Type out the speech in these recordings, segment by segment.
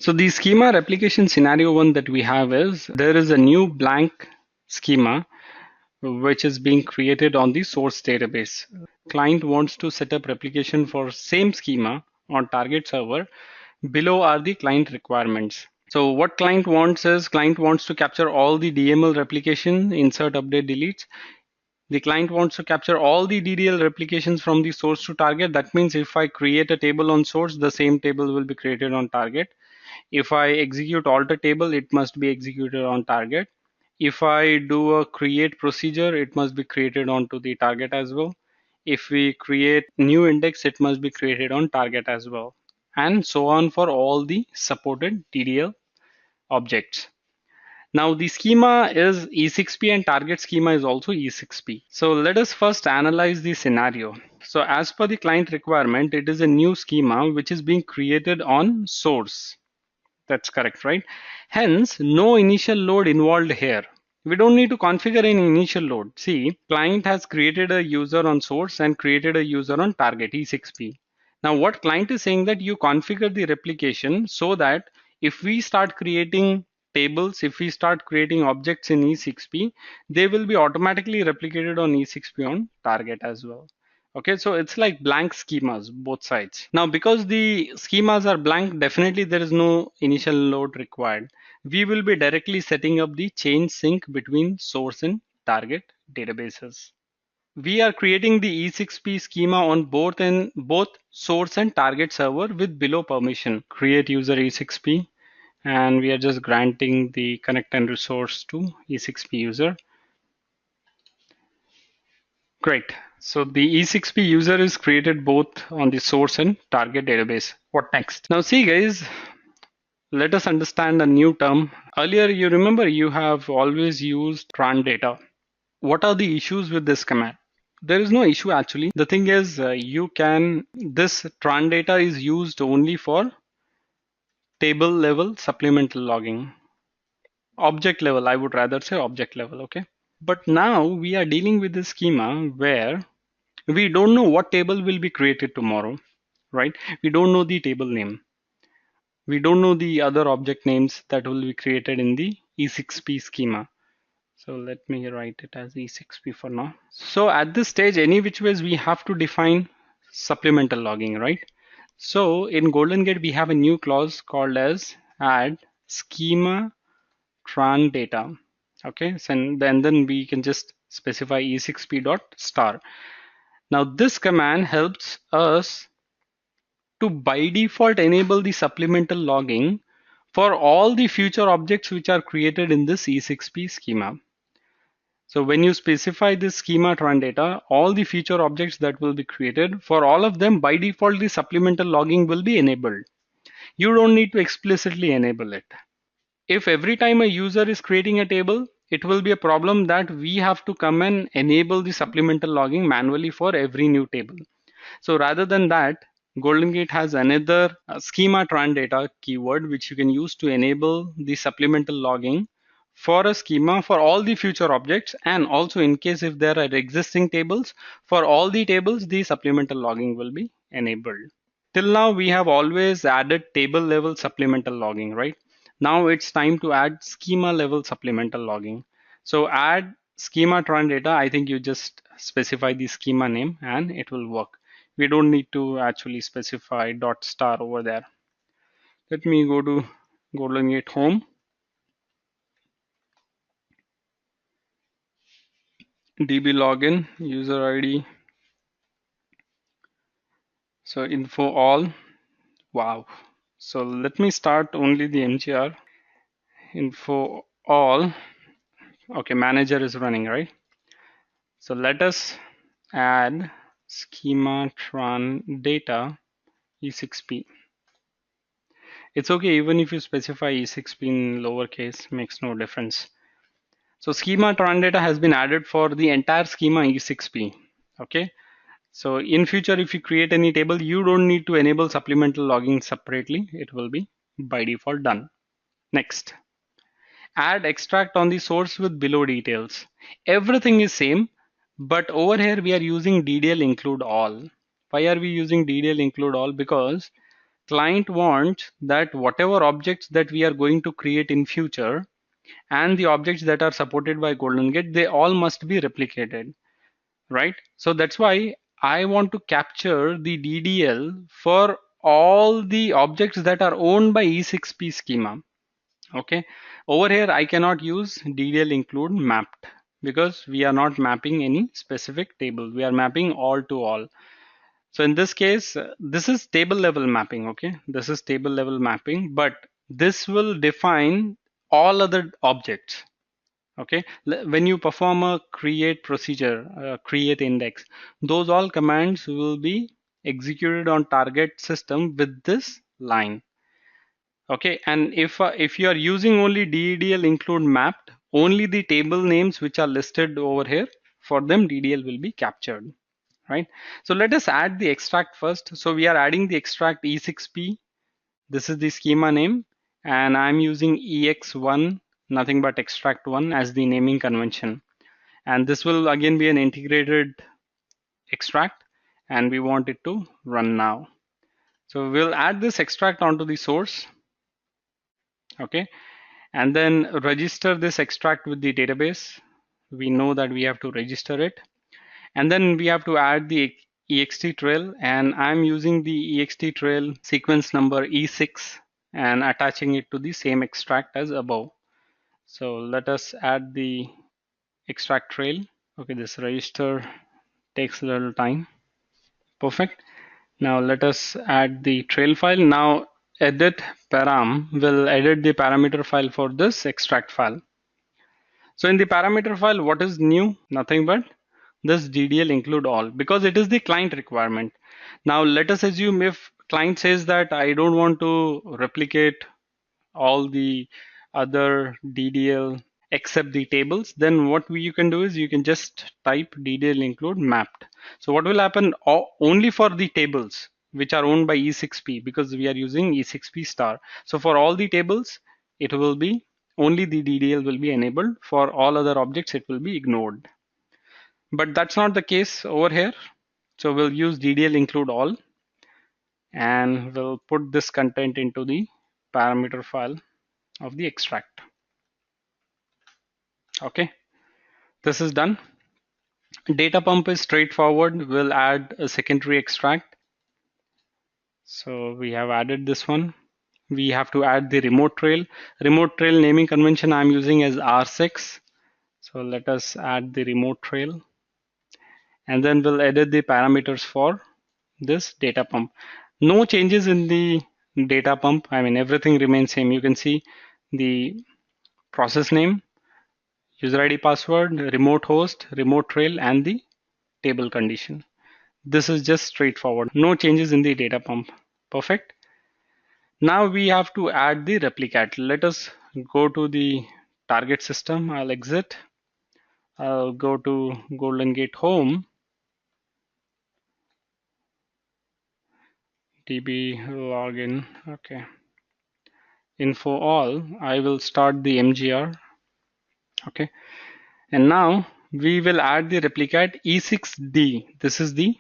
So the schema replication scenario one that we have is there is a new blank schema which is being created on the source database. Client wants to set up replication for same schema on target server. Below are the client requirements. So what client wants is client wants to capture all the DML replication, insert, update, delete. The client wants to capture all the DDL replications from the source to target. That means if I create a table on source, the same table will be created on target. If I execute alter table, it must be executed on target. If I do a create procedure, it must be created onto the target as well. If we create new index, it must be created on target as well. And so on for all the supported DDL objects. Now the schema is E6P and target schema is also E6P. So let us first analyze the scenario. So as per the client requirement, it is a new schema which is being created on source. That's correct, right? Hence, no initial load involved here. We don't need to configure any initial load. See, client has created a user on source and created a user on target E6P. Now what client is saying that you configure the replication so that if we start creating tables, if we start creating objects in E6P, they will be automatically replicated on E6P on target as well. Okay, so it's like blank schemas, both sides. Now, because the schemas are blank, definitely there is no initial load required. We will be directly setting up the chain sync between source and target databases. We are creating the E6P schema on both source and target server with below permission. Create user E6P, and we are just granting the connect and resource to E6P user. Great. So the E6P user is created both on the source and target database. What next? Now see guys, let us understand a new term. Earlier, you remember you have always used tran data. What are the issues with this command? There is no issue actually. The thing is this tran data is used only for table level supplemental logging. Object level, I would rather say object level, okay? But now we are dealing with this schema where we don't know what table will be created tomorrow, right? We don't know the table name. We don't know the other object names that will be created in the E6P schema. So let me write it as E6P for now. So at this stage, any which ways we have to define supplemental logging, right? So in GoldenGate, we have a new clause called as add schema tran data. Okay, so then we can just specify E6P dot star. Now this command helps us to by default enable the supplemental logging for all the future objects which are created in this E6P schema. So when you specify this schema tran data, all the future objects that will be created, for all of them by default the supplemental logging will be enabled. You don't need to explicitly enable it. If every time a user is creating a table, it will be a problem that we have to come and enable the supplemental logging manually for every new table. So rather than that, GoldenGate has another schema tran data keyword which you can use to enable the supplemental logging for a schema for all the future objects, and also in case if there are existing tables, for all the tables the supplemental logging will be enabled. Till now we have always added table level supplemental logging, right? Now it's time to add schema level supplemental logging. So add schema tran data, I think you just specify the schema name and it will work. We don't need to actually specify dot star over there. Let me go to GoldenGate home. DB login, user ID. So info all. Wow. So let me start only the MGR. Info all. Okay, manager is running, right? So let us add schema tran data E6P. It's okay even if you specify E6P in lowercase, makes no difference. So schema tran data has been added for the entire schema E6P. Okay. So in future, if you create any table, you don't need to enable supplemental logging separately. It will be by default done. Next, add extract on the source with below details. Everything is same, but over here we are using DDL include all. Why are we using DDL include all? Because client wants that whatever objects that we are going to create in future and the objects that are supported by GoldenGate, they all must be replicated, right? So that's why I want to capture the DDL for all the objects that are owned by E6P schema. Okay, over here I cannot use DDL include mapped because we are not mapping any specific table. We are mapping all to all. So in this case, this is table level mapping. Okay, this is table level mapping, but this will define all other objects. Okay, when you perform a create procedure, create index, those all commands will be executed on target system with this line. Okay, and if you are using only DDL include mapped, only the table names which are listed over here, for them DDL will be captured, right? So let us add the extract first. So we are adding the extract E6P. This is the schema name, and I'm using EX1, nothing but extract 1 as the naming convention. And this will again be an integrated extract, and we want it to run now. So we'll add this extract onto the source. Okay, and then register this extract with the database. We know that we have to register it, and then we have to add the ext trail, and I'm using the ext trail sequence number E6 and attaching it to the same extract as above. So let us add the extract trail. Okay, this register takes a little time. Perfect. Now let us add the trail file. Now edit param will edit the parameter file for this extract file. So in the parameter file, what is new? Nothing but this DDL include all, because it is the client requirement. Now let us assume if client says that I don't want to replicate all the other DDL except the tables, then what you can do is you can just type DDL include mapped. So what will happen only for the tables which are owned by E6P, because we are using E6P star. So for all the tables, it will be only the DDL will be enabled. For all other objects, it will be ignored. But that's not the case over here. So we'll use DDL include all, and we'll put this content into the parameter file of the extract. Okay, this is done. Data pump is straightforward. We'll add a secondary extract. So we have added this one. We have to add the remote trail. Remote trail naming convention I'm using as R6. So let us add the remote trail, and then we'll edit the parameters for this data pump. No changes in the data pump. I mean, everything remains same. You can see the process name, user ID, password, remote host, remote trail, and the table condition. This is just straightforward. No changes in the data pump. Perfect. Now we have to add the replicate. Let us go to the target system. I'll exit. I'll go to GoldenGate home, db login. Okay. Info all. I will start the MGR. Okay. And now we will add the replicate E6D. This is the,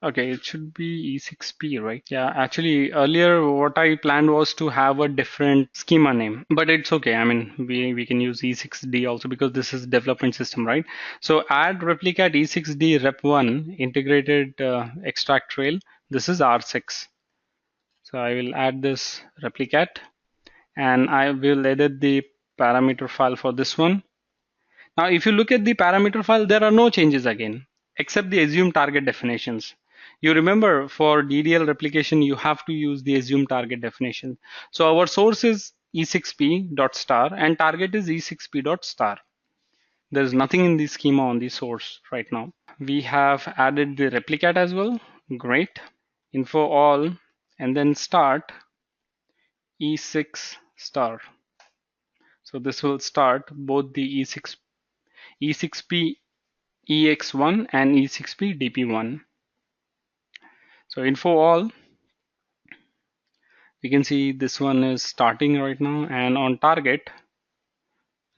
okay, it should be E6P, right? Yeah, actually earlier what I planned was to have a different schema name, but it's okay. I mean, we can use E6D also because this is development system, right? So add replicate E6D rep1 integrated extract trail. This is R6. So I will add this replicate, and I will edit the parameter file for this one. Now, if you look at the parameter file, there are no changes again, except the assume target definitions. You remember for DDL replication, you have to use the assume target definition. So our source is e6p.star and target is e6p.star. There is nothing in the schema on the source right now. We have added the replicate as well. Great. Info all, and then start e6 star. So this will start both the E6P EX1 and E6P DP1. So info all, we can see this one is starting right now, and on target,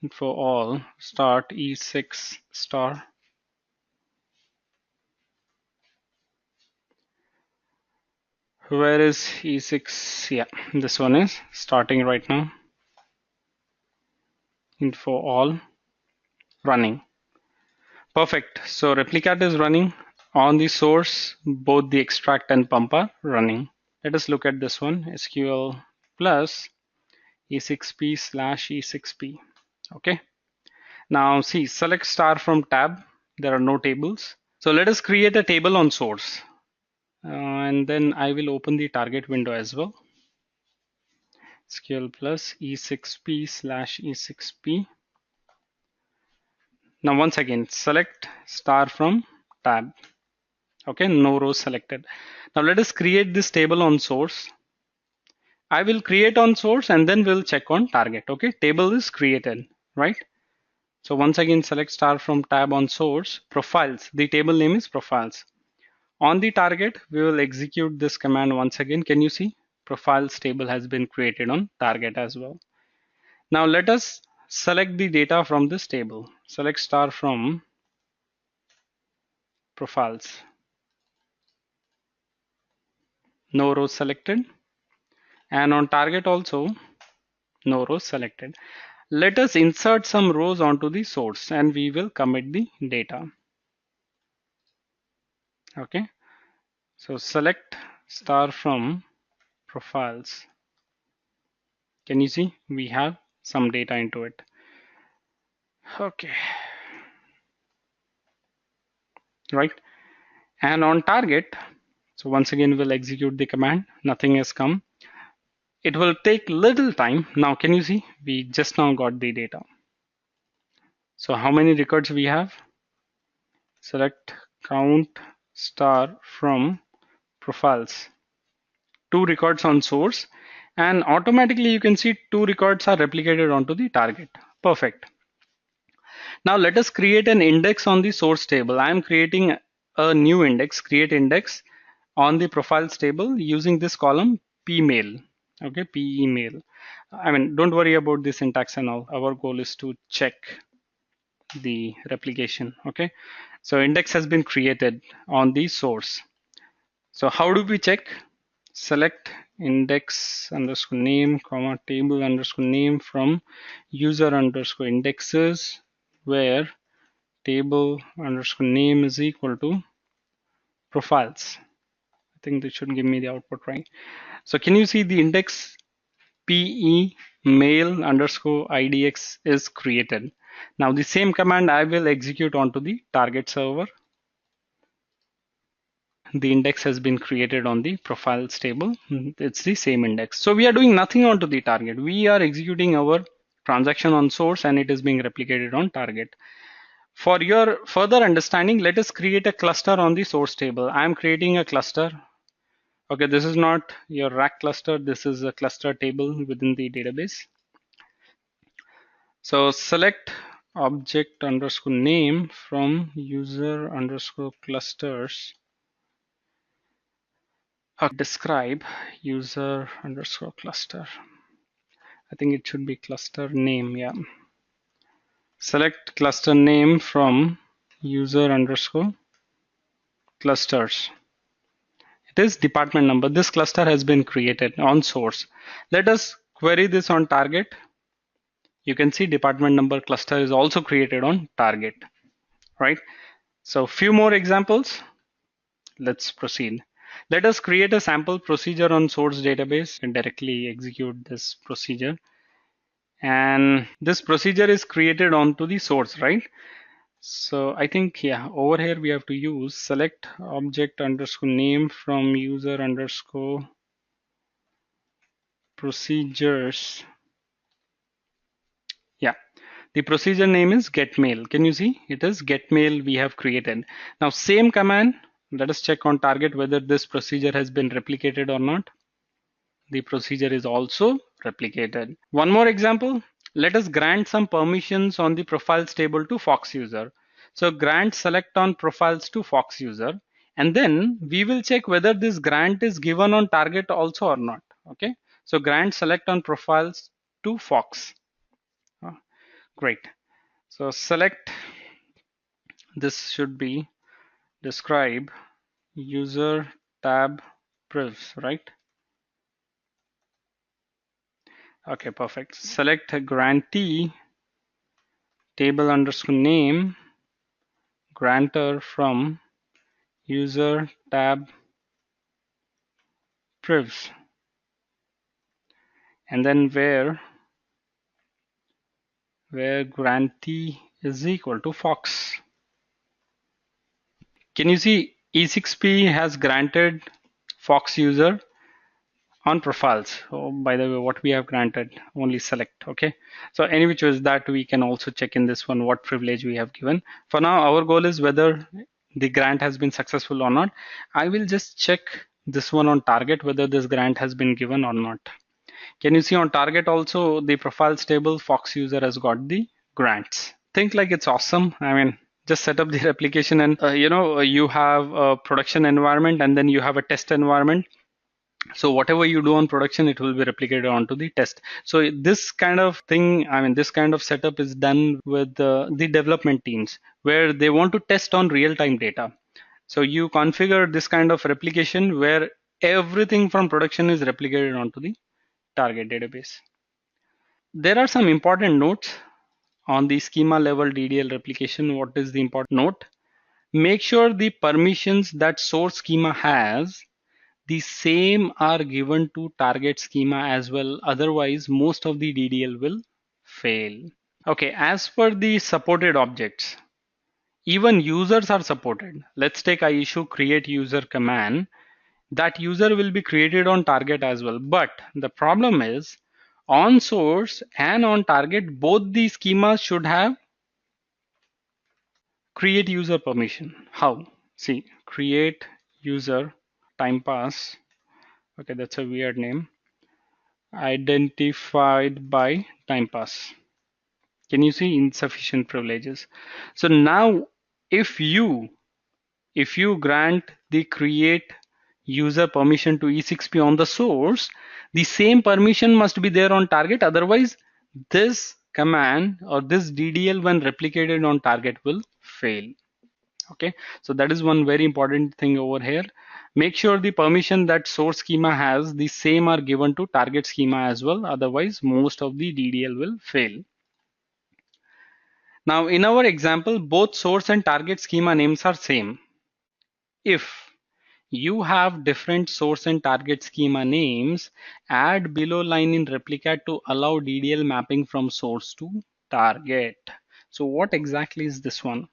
info all start E6 star. Where is E6? Yeah, this one is starting right now. Info all running. Perfect. So Replicat is running on the source. Both the extract and pump are running. Let us look at this one. SQL plus E6P slash E6P. Okay. Now see, select star from tab. There are no tables. So let us create a table on source. And then I will open the target window as well. SQL plus E6P slash E6P. Now once again, select star from tab. Okay, no rows selected. Now let us create this table on source. I will create on source and then we'll check on target. Okay, table is created, right? So once again, select star from tab on source, profiles. The table name is profiles. On the target, we will execute this command once again. Can you see? Profiles table has been created on target as well. Now let us select the data from this table. Select star from profiles. No rows selected. And on target also, no rows selected. Let us insert some rows onto the source and we will commit the data. Okay. So select star from profiles. Can you see? We have some data into it. Okay. Right. And on target, so once again, we'll execute the command. Nothing has come. It will take little time. Now, can you see? We just now got the data. So how many records we have? Select count star from profiles. 2 records on source, and automatically you can see 2 records are replicated onto the target. Perfect. Now let us create an index on the source table. I am creating a new index, create index on the profiles table using this column pmail. Okay, p email. I mean, don't worry about the syntax and all. Our goal is to check the replication. Okay, so index has been created on the source. So how do we check? Select index underscore name comma table underscore name from user underscore indexes, where table underscore name is equal to profiles. I think this should give me the output, right? So can you see the index pe mail underscore idx is created. Now the same command I will execute onto the target server. The index has been created on the profiles table. It's the same index. So we are doing nothing onto the target. We are executing our transaction on source and it is being replicated on target. For your further understanding, let us create a cluster on the source table. I am creating a cluster. Okay, this is not your rack cluster. This is a cluster table within the database. So select object underscore name from user underscore clusters. Describe user underscore cluster. I think it should be cluster name. Yeah. Select cluster name from user underscore clusters. It is department number. This cluster has been created on source. Let us query this on target. You can see department number cluster is also created on target, right? So few more examples. Let's proceed. Let us create a sample procedure on source database and directly execute this procedure. And this procedure is created onto the source, right? So I think, yeah, over here we have to use select object underscore name from user underscore procedures. Yeah, the procedure name is getMail. Can you see? It is getMail we have created. Now same command, let us check on target whether this procedure has been replicated or not. The procedure is also replicated. One more example. Let us grant some permissions on the profiles table to Fox user. So grant select on profiles to Fox user, and then we will check whether this grant is given on target also or not. Okay. So grant select on profiles to Fox. Great. So select, this should be describe user tab privs, right? Okay, perfect. Select a grantee table underscore name grantor from user tab privs, and then where grantee is equal to fox. Can you see E6P has granted fox user on profiles? Oh, by the way, what we have granted, only select. Okay, so any which was that we can also check in this one what privilege we have given. For now, our goal is whether the grant has been successful or not. I will just check this one on target whether this grant has been given or not. Can you see on target also the profiles table fox user has got the grants? Think like it's awesome. I mean, just set up the replication and you have a production environment and then you have a test environment. So whatever you do on production, it will be replicated onto the test. So this kind of thing, I mean, this kind of setup is done with the development teams where they want to test on real-time data. So you configure this kind of replication where everything from production is replicated onto the target database. There are some important notes on the schema level DDL replication. What is the important note? Make sure the permissions that source schema has, the same are given to target schema as well. Otherwise, most of the DDL will fail. Okay, as per the supported objects, even users are supported. Let's take I issue create user command. That user will be created on target as well. But the problem is on source and on target, both the schemas should have create user permission. How? See, create user time pass. Okay, that's a weird name. Identified by time pass. Can you see insufficient privileges? So now if you grant the create user permission to E6P on the source, the same permission must be there on target. Otherwise, this command or this DDL when replicated on target will fail. Okay, so that is one very important thing over here. Make sure the permission that source schema has, the same are given to target schema as well. Otherwise, most of the DDL will fail. Now, in our example, both source and target schema names are same. If you have different source and target schema names, add below line in replica to allow DDL mapping from source to target. So what exactly is this one?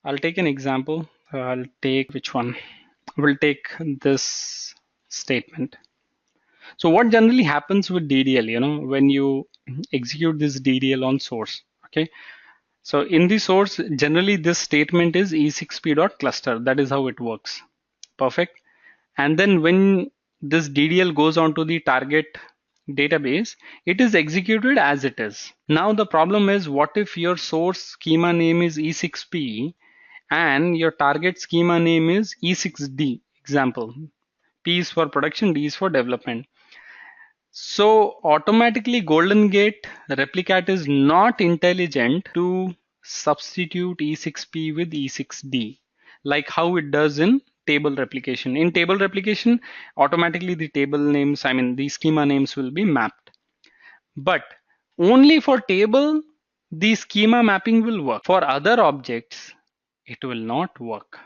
I'll take an example. I'll take which one? We'll take this statement. So what generally happens with DDL, when you execute this DDL on source, okay? So in the source, generally this statement is e6p.cluster. That is how it works. Perfect. And then when this DDL goes onto the target database, it is executed as it is. Now the problem is, what if your source schema name is e6p and your target schema name is e6d? Example, P is for production, D is for development. So automatically GoldenGate Replicat is not intelligent to substitute E6P with E6D like how it does in table replication. In table replication, automatically the table names, I mean the schema names will be mapped. But only for table, the schema mapping will work. For other objects, it will not work.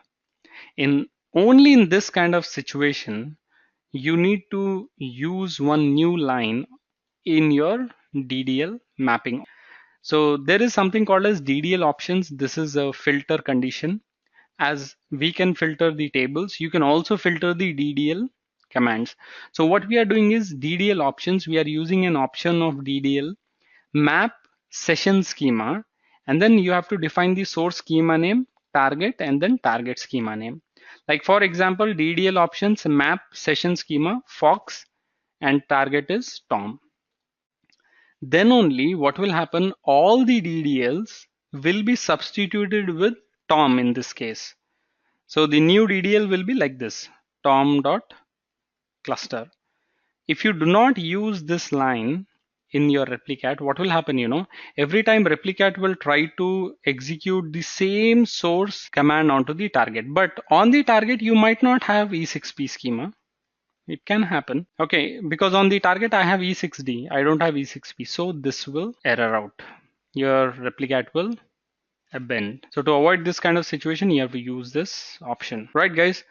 Only in this kind of situation, you need to use one new line in your DDL mapping. So there is something called as DDL options. This is a filter condition. As we can filter the tables, you can also filter the DDL commands. So what we are doing is DDL options. We are using an option of DDL map session schema, and then you have to define the source schema name, target, and then target schema name. Like for example, DDL options map session schema Fox and target is Tom. Then only what will happen, all the DDLs will be substituted with Tom in this case. So the new DDL will be like this, tom.cluster. If you do not use this line, in your replicat, what will happen, every time replicat will try to execute the same source command onto the target. But on the target, you might not have E6P schema. It can happen. Okay, because on the target I have E6D, I don't have E6P. So this will error out. Your replicat will bend. So to avoid this kind of situation, you have to use this option. Right, guys?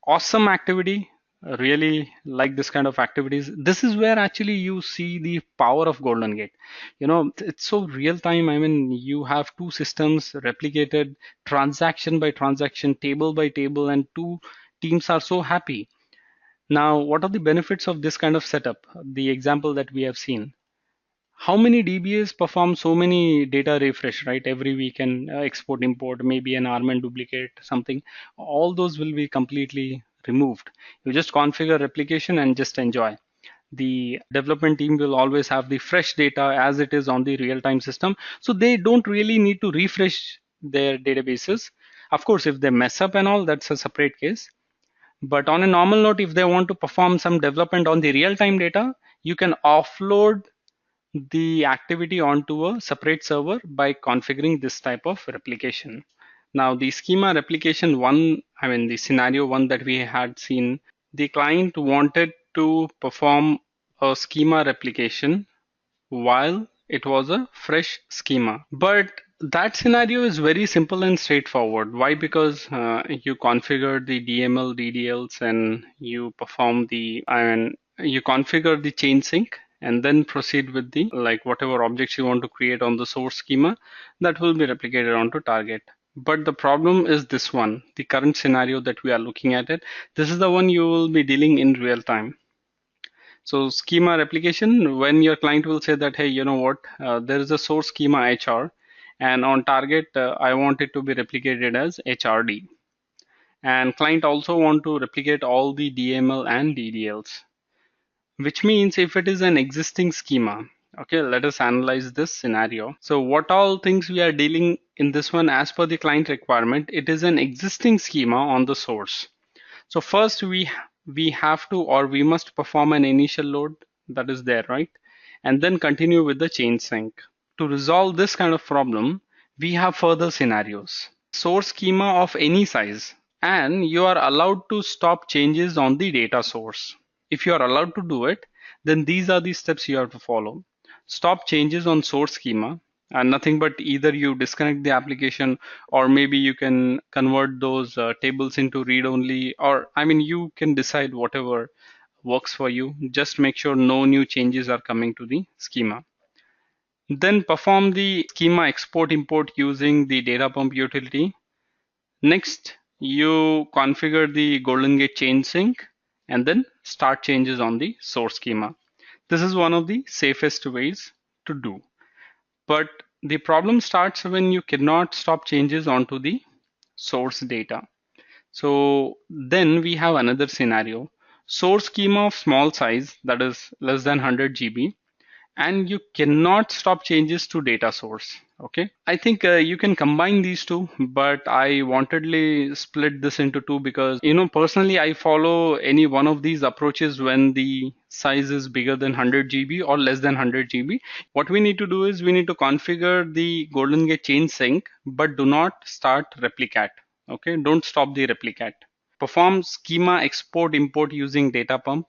Awesome activity. Really like this kind of activities. This is where actually you see the power of GoldenGate. It's so real time. I mean, you have two systems replicated transaction by transaction, table by table, and two teams are so happy. Now, what are the benefits of this kind of setup? The example that we have seen. How many DBAs perform so many data refresh, right? Every week and export, import, maybe an arm and duplicate, something. All those will be completely removed. You just configure replication and just enjoy. The development team will always have the fresh data as it is on the real-time system. So they don't really need to refresh their databases. Of course, if they mess up and all, that's a separate case. But on a normal note, if they want to perform some development on the real-time data, you can offload the activity onto a separate server by configuring this type of replication. Now the schema replication one, I mean the scenario one that we had seen, the client wanted to perform a schema replication while it was a fresh schema. But that scenario is very simple and straightforward. Why? Because you configure the DML, DDLs, and you perform you configure the chain sync and then proceed with the whatever objects you want to create on the source schema that will be replicated onto target. But the problem is this one, the current scenario that we are looking at it. This is the one you will be dealing in real time. So schema replication, when your client will say that, hey, you know what, there is a source schema HR, and on target, I want it to be replicated as HRD. And client also want to replicate all the DML and DDLs, which means if it is an existing schema, okay, let us analyze this scenario. So what all things we are dealing in this one as per the client requirement, it is an existing schema on the source. So first we have to, or we must perform an initial load that is there, right? And then continue with the chain sync. To resolve this kind of problem, we have further scenarios. Source schema of any size, and you are allowed to stop changes on the data source. If you are allowed to do it, then these are the steps you have to follow. Stop changes on source schema, and nothing but either you disconnect the application or maybe you can convert those tables into read only, or I mean you can decide whatever works for you. Just make sure no new changes are coming to the schema. Then perform the schema export import using the data pump utility. Next, you configure the GoldenGate chain sync and then start changes on the source schema. This is one of the safest ways to do. But the problem starts when you cannot stop changes onto the source data. So then we have another scenario. Source schema of small size, that is less than 100 GB, and you cannot stop changes to data source. Okay, I think you can combine these two, but I wantedly split this into two because personally I follow any one of these approaches when the size is bigger than 100 GB or less than 100 GB. What we need to do is we need to configure the GoldenGate chain sync, but do not start replicat. Okay, don't stop the replicat. Perform schema export import using data pump,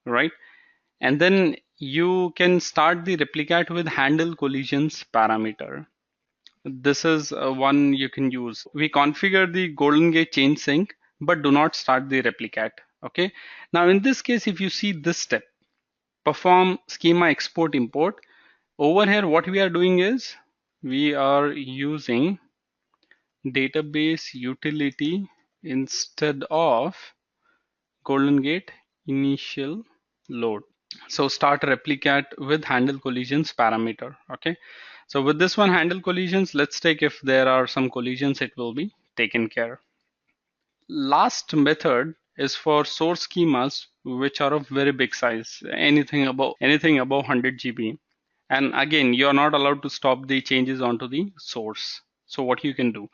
right? And then you can start the replicat with handle collisions parameter. This is one you can use. We configure the GoldenGate chain sync, but do not start the replicat. Okay. Now in this case, if you see this step, perform schema export import. Over here, what we are doing is we are using database utility instead of GoldenGate initial load. So start replicat with handle collisions parameter. Okay. So with this one handle collisions, let's take if there are some collisions, it will be taken care. Last method is for source schemas which are of very big size, anything above 100 GB. And again, you're not allowed to stop the changes onto the source. So what you can do?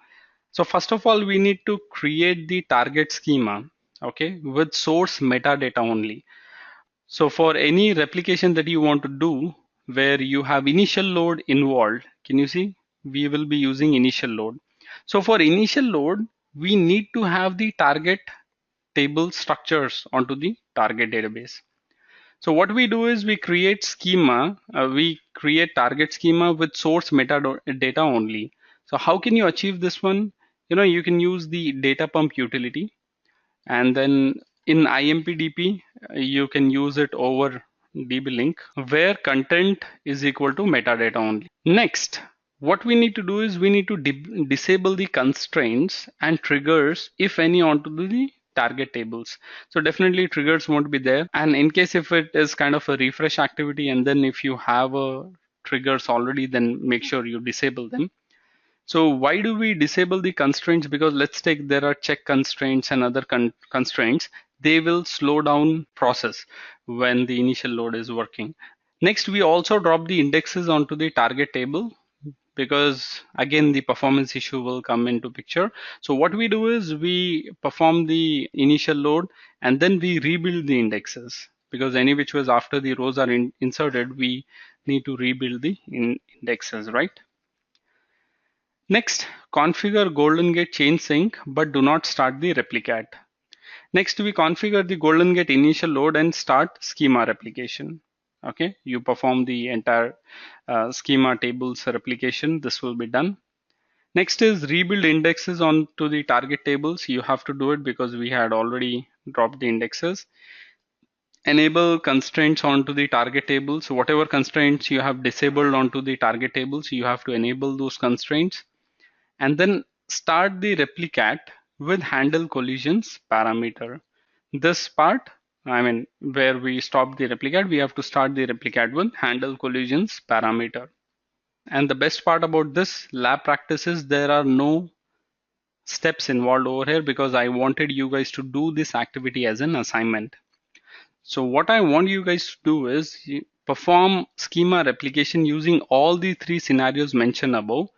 So first of all, we need to create the target schema, okay, with source metadata only. So for any replication that you want to do, where you have initial load involved. Can you see? We will be using initial load. So for initial load, we need to have the target table structures onto the target database. So what we do is we create schema, we create target schema with source metadata only. So how can you achieve this one? You can use the data pump utility, and then in IMPDP, you can use it over DB link where content is equal to metadata only. Next, what we need to do is we need to disable the constraints and triggers, if any, onto the target tables. So definitely triggers won't be there. And in case if it is kind of a refresh activity, and then if you have a triggers already, then make sure you disable them. So why do we disable the constraints? Because let's take there are check constraints and other constraints. They will slow down process when the initial load is working. Next, we also drop the indexes onto the target table, because again the performance issue will come into picture. So what we do is we perform the initial load and then we rebuild the indexes, because any which was after the rows are inserted, we need to rebuild the indexes, right? Next, configure GoldenGate chain sync, but do not start the replicate. Next, we configure the GoldenGate initial load and start schema replication. Okay, you perform the entire schema tables replication. This will be done. Next is rebuild indexes onto the target tables. You have to do it because we had already dropped the indexes. Enable constraints onto the target tables. So whatever constraints you have disabled onto the target tables, you have to enable those constraints. And then start the replicate with handle collisions parameter. This part, I mean, where we stop the replicate, we have to start the replicate with handle collisions parameter. And the best part about this lab practice is there are no steps involved over here, because I wanted you guys to do this activity as an assignment. So what I want you guys to do is perform schema replication using all the three scenarios mentioned above,